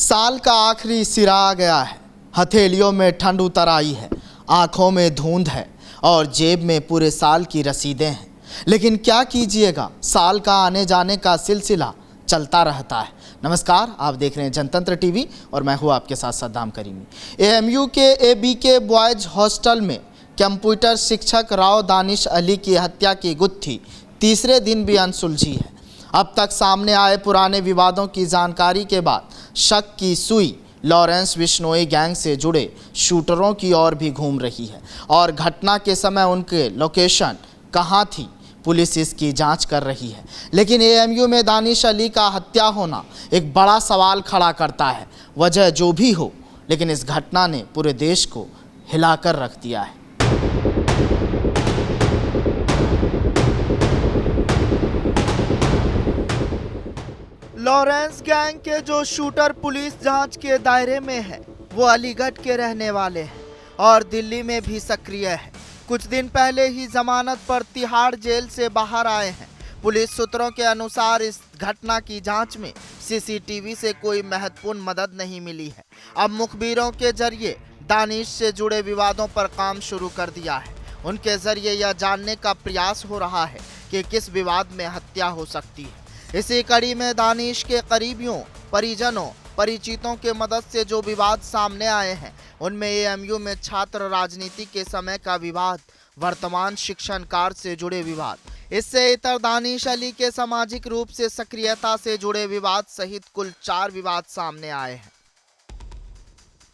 साल का आखिरी सिरा आ गया है। हथेलियों में ठंड उतर आई है, आंखों में धुंध है और जेब में पूरे साल की रसीदें हैं। लेकिन क्या कीजिएगा, साल का आने जाने का सिलसिला चलता रहता है। नमस्कार, आप देख रहे हैं जनतंत्र टीवी और मैं हूं आपके साथ सद्दाम करीमी। एएमयू के एबीके बॉयज हॉस्टल में कंप्यूटर शिक्षक राव दानिश अली की हत्या की गुत्थी तीसरे दिन भी अनसुलझी है। अब तक सामने आए पुराने विवादों की जानकारी के बाद शक की सुई लॉरेंस बिश्नोई गैंग से जुड़े शूटरों की ओर भी घूम रही है और घटना के समय उनके लोकेशन कहां थी, पुलिस इसकी जांच कर रही है। लेकिन एएमयू में दानिश अली का हत्या होना एक बड़ा सवाल खड़ा करता है। वजह जो भी हो, लेकिन इस घटना ने पूरे देश को हिलाकर रख दिया है। लॉरेंस गैंग के जो शूटर पुलिस जांच के दायरे में है, वो अलीगढ़ के रहने वाले हैं और दिल्ली में भी सक्रिय है। कुछ दिन पहले ही जमानत पर तिहाड़ जेल से बाहर आए हैं। पुलिस सूत्रों के अनुसार इस घटना की जांच में सीसीटीवी से कोई महत्वपूर्ण मदद नहीं मिली है। अब मुखबिरों के जरिए दानिश से जुड़े विवादों पर काम शुरू कर दिया है। उनके जरिए यह जानने का प्रयास हो रहा है कि किस विवाद में हत्या हो सकती है। इसी कड़ी में दानिश के करीबियों, परिजनों, परिचितों के मदद से जो विवाद सामने आए हैं, उनमें एएमयू में छात्र राजनीति के समय का विवाद, वर्तमान शिक्षण कार्य से जुड़े विवाद, इससे इतर दानिश अली के सामाजिक रूप से सक्रियता से जुड़े विवाद सहित कुल 4 विवाद सामने आए हैं।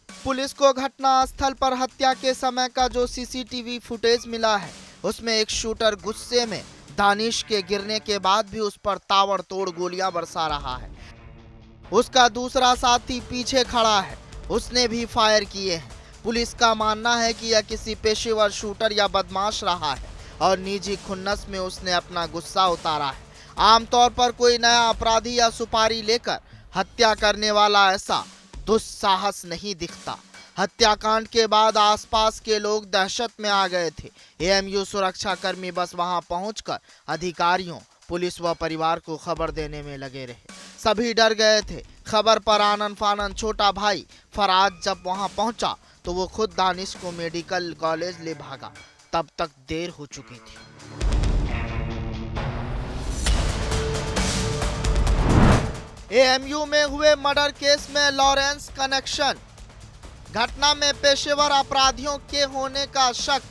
पुलिस को घटना स्थल पर हत्या के समय का जो सीसीटीवी फुटेज मिला है, उसमें एक शूटर गुस्से में दानिश के गिरने के बाद भी उस पर ताबड़तोड़ गोलियां बरसा रहा है। उसका दूसरा साथी पीछे खड़ा है, उसने भी फायर किए हैं। पुलिस का मानना है कि यह किसी पेशेवर शूटर या बदमाश रहा है और निजी खुन्नस में उसने अपना गुस्सा उतारा है। आमतौर पर कोई नया अपराधी या सुपारी लेकर हत्या करने वाला ऐसा दुस्साहस नहीं दिखता। हत्याकांड के बाद आसपास के लोग दहशत में आ गए थे। एएमयू सुरक्षाकर्मी बस वहां पहुंचकर अधिकारियों, पुलिस व परिवार को खबर देने में लगे रहे। सभी डर गए थे। खबर पर आनन फानन छोटा भाई फराज जब वहां पहुंचा तो वो खुद दानिश को मेडिकल कॉलेज ले भागा। तब तक देर हो चुकी थी। एएमयू में हुए मर्डर केस में लॉरेंस कनेक्शन, घटना में पेशेवर अपराधियों के होने का शक,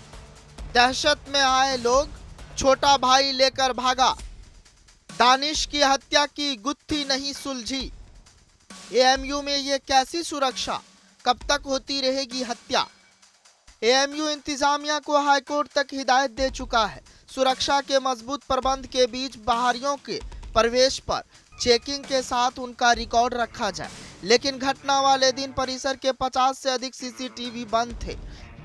दहशत में आए लोग, छोटा भाई लेकर भागा, दानिश की हत्या की गुत्थी नहीं सुलझी। एएमयू में ये कैसी सुरक्षा, कब तक होती रहेगी हत्या? एएमयू इंतजामिया को हाईकोर्ट तक हिदायत दे चुका है। सुरक्षा के मजबूत प्रबंध के बीच बाहरियों के प्रवेश पर चेकिंग के साथ उनका रिकॉर्ड रखा जाए। लेकिन घटना वाले दिन परिसर के 50 से अधिक सीसीटीवी बंद थे।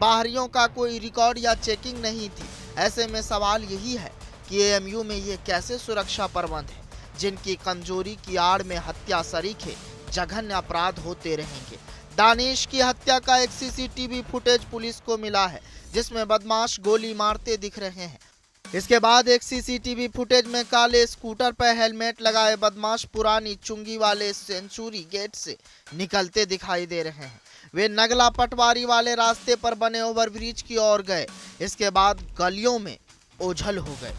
बाहरियों का कोई रिकॉर्ड या चेकिंग नहीं थी। ऐसे में सवाल यही है कि एएमयू में ये कैसे सुरक्षा प्रबंध है, जिनकी कमजोरी की आड़ में हत्या सरीखे जघन्य अपराध होते रहेंगे। दानिश की हत्या का एक सीसीटीवी फुटेज पुलिस को मिला है, जिसमें बदमाश गोली मारते दिख रहे हैं। इसके बाद एक सीसीटीवी फुटेज में काले स्कूटर पर हेलमेट लगाए बदमाश पुरानी चुंगी वाले सेंचुरी गेट से निकलते दिखाई दे रहे हैं। वे नगला पटवारी वाले रास्ते पर बने ओवरब्रिज की ओर गए। इसके बाद गलियों में ओझल हो गए।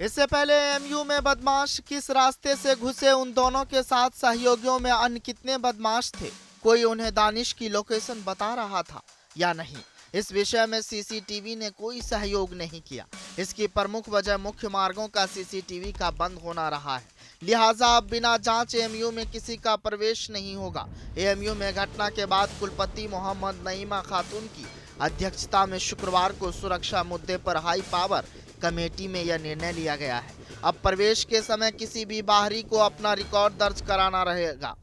इससे पहले एएमयू में बदमाश किस रास्ते से घुसे, उन दोनों के साथ सहयोगियों में अन्य कितने बदमाश थे, कोई उन्हें दानिश की लोकेशन बता रहा था या नहीं, इस विषय में सीसीटीवी ने कोई सहयोग नहीं किया। इसकी प्रमुख वजह मुख्य मार्गों का सीसीटीवी का बंद होना रहा है। लिहाजा अब बिना जांच एएमयू में किसी का प्रवेश नहीं होगा। एएमयू में घटना के बाद कुलपति मोहम्मद नईमा खातून की अध्यक्षता में शुक्रवार को सुरक्षा मुद्दे पर हाई पावर कमेटी में यह निर्णय लिया गया है। अब प्रवेश के समय किसी भी बाहरी को अपना रिकॉर्ड दर्ज कराना रहेगा।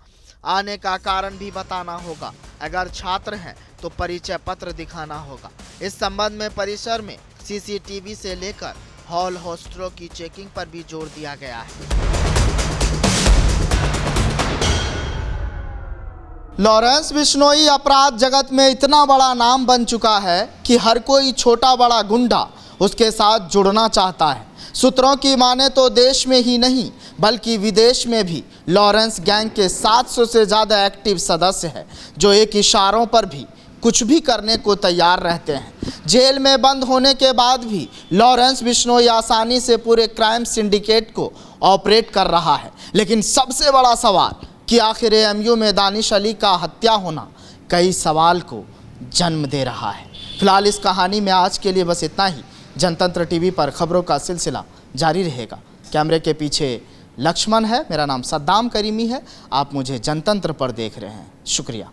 आने का कारण भी बताना होगा। अगर छात्र हैं तो परिचय पत्र दिखाना होगा। इस संबंध में परिसर में सीसीटीवी से लेकर हॉल हॉस्टलों की चेकिंग पर भी जोर दिया गया है। लॉरेंस बिश्नोई अपराध जगत में इतना बड़ा नाम बन चुका है कि हर कोई छोटा बड़ा गुंडा उसके साथ जुड़ना चाहता है। सूत्रों की माने तो देश में ही नहीं बल्कि विदेश में भी लॉरेंस गैंग के 700 से ज़्यादा एक्टिव सदस्य हैं, जो एक इशारों पर भी कुछ भी करने को तैयार रहते हैं। जेल में बंद होने के बाद भी लॉरेंस बिश्नोई आसानी से पूरे क्राइम सिंडिकेट को ऑपरेट कर रहा है। लेकिन सबसे बड़ा सवाल कि आखिर एएमयू में दानिश अली का हत्या होना कई सवाल को जन्म दे रहा है। फिलहाल इस कहानी में आज के लिए बस इतना ही। जनतंत्र टीवी पर खबरों का सिलसिला जारी रहेगा। कैमरे के पीछे लक्ष्मण है, मेरा नाम सद्दाम करीमी है। आप मुझे जनतंत्र पर देख रहे हैं। शुक्रिया।